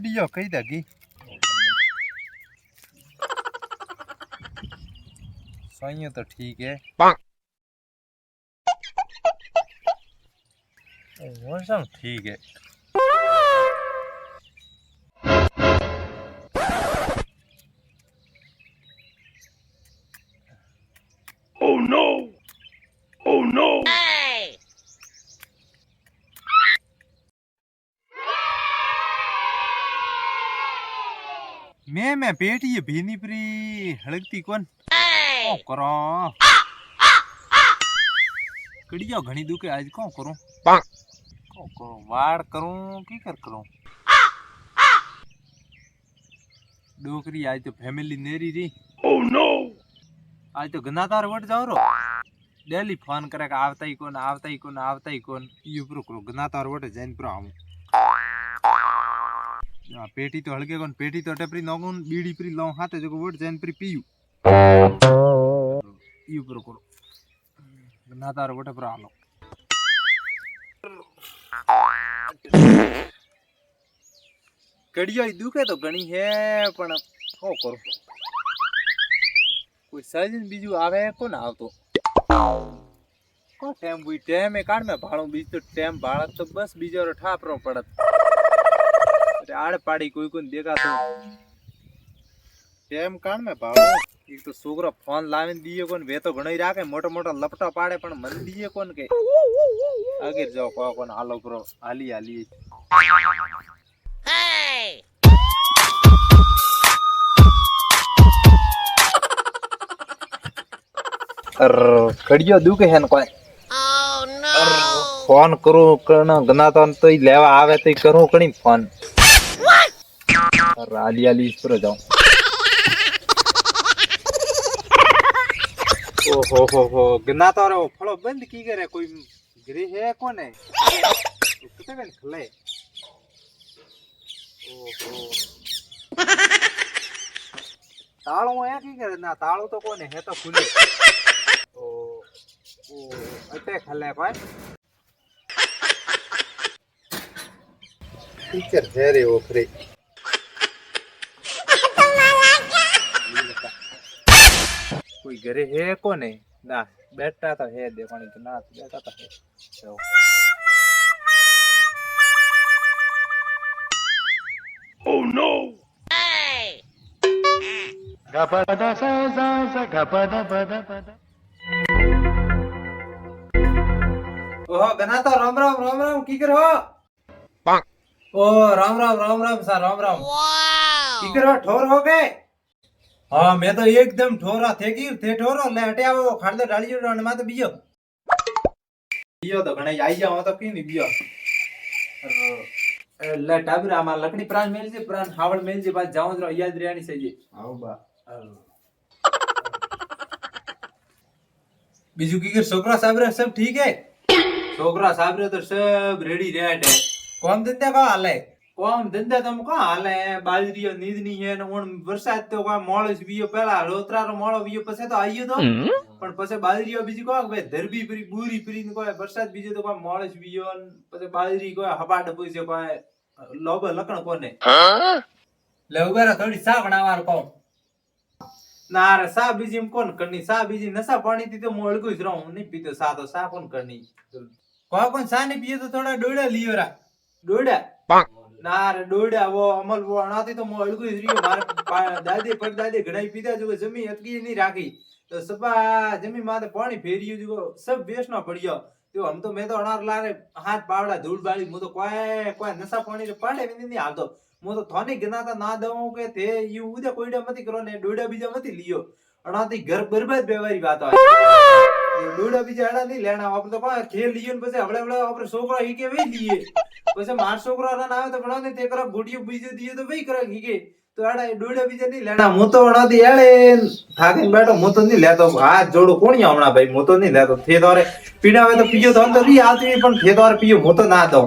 Video कही दगी सही तो ठीक है मौसम ठीक है Oh no! Oh no! मैं पेटी ये भीनी परी हड़कती कौन ओ करो कड़िया घनी दुखे आज कौन करूं को करूं वाड़ करूं की कर करूं डोकरी आज तो फैमिली नेरी री Oh no! आज तो गनातार वट जाओ रो डेली फोन करे के आवता ही कोन यू प्रो करो गनातार वट जैन प्रो आऊं पेटी तो हड़के कोन पेटी तो टेपरी नोगुन बीड़ी परी लो हाथे जो वट जैन परी पीयू यू प्रो करो गनातार वट प्रो आलो कड़िया दुखे तो घणी है पण हो करो कोई सजन बीजू आवे को ना आवतो को टेम बुई टेम ए काढ में भाळो बीज तो टेम भाळत तो बस बीजो ठापरो पड़त अरे आड़ पाड़ी कोई कोन देखा तो टेम काढ में भाळो एक तो छोकरो फोन लावीन दियो कोन वे तो घणई राखे मोटो मोटो लपटा पाड़े पण मन दिए कोन के आगे जाओ कोन आलो प्रो हाली हाली कड़ियो दुखे है न कोई फोन करू कना गना तो लेवा आवे तो करू कणी फोन आली आली इस पर जाऊं ओ हो गना तो रे फलो बंद की करे कोई गिरे है कौन है कितने बन खले ओहो ताळो है की करे ना ताळो तो कोने है तो खुले ओ अटे खले भाई टीचर है रे ओखरे कोई घरे है कोने ना बैठा तो है देखो नहीं ना बैठा तो है तो Oh no! Gapada sa sa sa gapada pada pada. ओहो गना तो राम राम की करो ओ राम राम सा राम की करो ठोर हो गए हाँ मैं तो एकदम ठोरा थे ठोरो ले हटे आवो खाड़ दो डाली जो मा तो बियो तो घणे आई जाओ तो की नहीं बियो ले टाबर आमा लकड़ी प्राण मेल जे प्राण हावड़ मेल जे बात जाओ जरा याद रियानी से जे आओ बा बीजू की कर छोकरा साहब सब ठीक है छोकरा साहब तो सब रेडी रेट है कौन धंधा का हाल है कौन धंधा तुम का हाल है बाजरी नींद नहीं है न उन बरसात तो का मोळ बीयो पहला रोतरा रो मोळो बीयो पसे तो आइयो तो पण पसे बाजरी बीजी को बे धरबी परी पूरी परी को बरसात बीजे तो का मोळ बीयो पसे बाजरी को हपा डपो से को लोब लकण कोने ले उबेरा थोड़ी सा बनावार को ना रे सा बीजी में कौन करनी सा बीजी नशा पानी थी तो मोळ को इस रहूं नहीं पीते सा तो सा कौन करनी कौन सा नहीं पिए तो थोड़ा डोड़ा लियो रा डोड़ा ना रे डोड़ा वो अमल वो अनाती तो मोळ को इस रियो मार दादी परदादी घणाई पीता जो जमी अटकी नहीं राखी तो सबा जमी माथे पानी फेरियो जो सब वेस्ट ना पड़ियो तो हम तो मैं तो अनार लारे हाथ पावड़ा धूल बाली मु तो कोई नशा पानी रे पाड़े में नहीं हालतो मु तो थाने गनाता ना दऊं के थे यू उदे कोईडा मती करो ने डोड़ा बीजा मती लियो अनाती घर बर्बाद बेवारी बात है डोड़ा बीजा एड़ा नहीं लेना आप तो कोई खेल लियो न पसे हवड़े आपरे छोकरा ही के वे लिए पसे मार छोकरा ना आवे तो बना ने ते करा गुडियो बीजे दिए तो वही करा ही के तो एड़ा डोड़ा बीजा नहीं लेना मु तो अना दी एड़े थाके बैठो मु तो नहीं लेतो हाथ जोड़ो कोणी हमणा भाई मु तो नहीं लेतो थे तोरे पीड़ावे तो पियो तो री आती पण थे तोरे पियो मु तो ना दो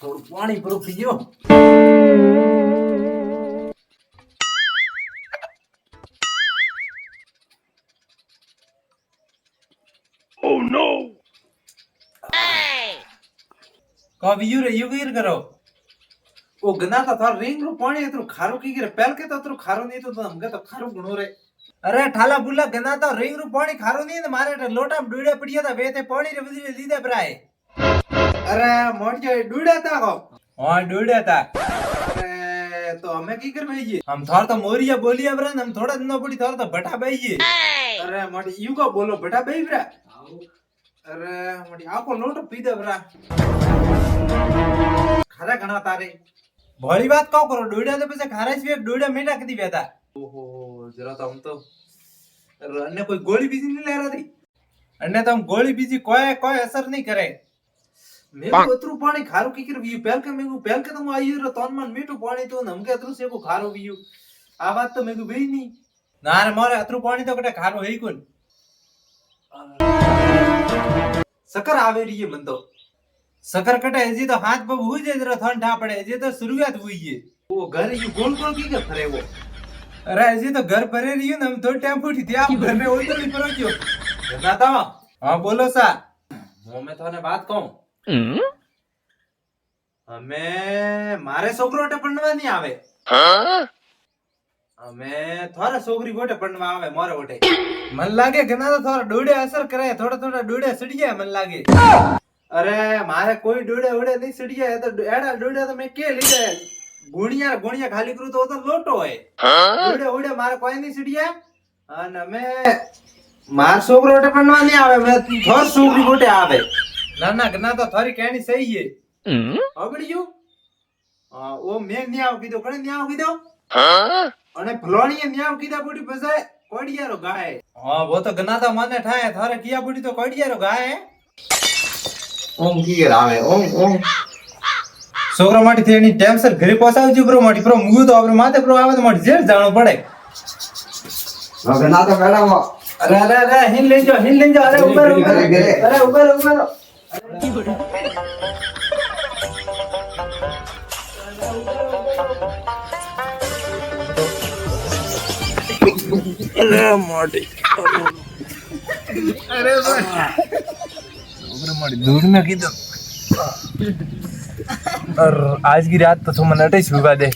थोड़ा पानी पर पियो Oh no! को यू रे यू गिर करो वो गना था थार रिंग रो पानी तो खारो की गिर पहल के तो खारो नहीं तो हमके तो खारो गुणो रे अरे ठाला बुला गना तो रिंग रो पानी खारो नहीं तो मारे लोटा में डूडे पड़िया था वे थे पानी रे बदले लीदे पराए अरे मोट जे डूडे था को हां डूडे था अरे तो हमें की कर भाई हम थार तो मोरिया बोलिया बरा हम थोड़ा दिन पड़ी थार तो बटा भाई अरे मोटी यू को बोलो बटा भाई बरा अरे मोटी आपको लोटो पी दे बरा खरा घना तारे भली बात कहो करो डूडा तो पैसे खारा से डूडा मीठा कदी बेटा ओहो जरा तो हम तो अन्य कोई गोली बीजी नहीं ले रहा थी अन्य तो हम गोली बीजी कोई कोई असर नहीं करे मैं को अतरू पानी खारो की कर व्यू पहल के मैं को पहल के तो आई रे तन मन मीठो पानी तो हम के अतरू से को खारो व्यू आ बात तो मैं को बेई नहीं ना रे मोरे अतरू पानी तो कटे खारो है कोन सकर आवे रही है मन तो सकर कटे जी तो हाथ पे हुई जे जरा थन ठा पड़े जे तो शुरुआत हुई है वो घर यू गोल गोल की के फरे वो अरे जी तो घर भरे रही हम तो टेम्पो थी आप घर में ओई तो नहीं परो क्यों बताता हां बोलो सा मैं तोने बात कहूं हमें मारे छोकरो टे पढ़वा नहीं आवे हमें थोड़ा छोकरी गोटे पढ़वा आवे मोरे गोटे मन लागे घना तो थोड़ा डूडे असर करे थोड़ा थोड़ा डूडे सड़िया मन लागे अरे मारे कोई डूडे उड़े नहीं सड़िया है तो एड़ा डूडे तो मैं के ली जाए गुणिया गुणिया खाली करू तो लोटो है डूडे उड़े मारे कोई नहीं सड़िया अने मैं मार छोकरो टे पढ़वा नहीं आवे मैं थोर छोकरी गोटे आवे ना ना घना तो थारी कहनी सही है अबड़ियो ओ मैं नहीं आव कीधो कने नहीं आव कीधो અને ફલોણીએ ન્યાવ કીધા બુડી પસે કોડિયારો ગાય હા વો તો ગના તો મને ઠાય થારે કિયા બુડી તો કોડિયારો ગાય ઓમ કી આવે ઓમ ઓમ છોકરા માટી થેની ટેમ્સર ઘરે પહોંચાવજો બ્રો માટી પ્રો મુગુ તો આપણે માથે પ્રો આવે તો માટી જેર જાણો પડે ગના તો બેડા અરે અરે અરે હિન લેજો અરે ઉપર અરે ઉપર अरे मोटी अरे मोटी दूर में किधर और आज की रात तो तुम नटे छुपा दे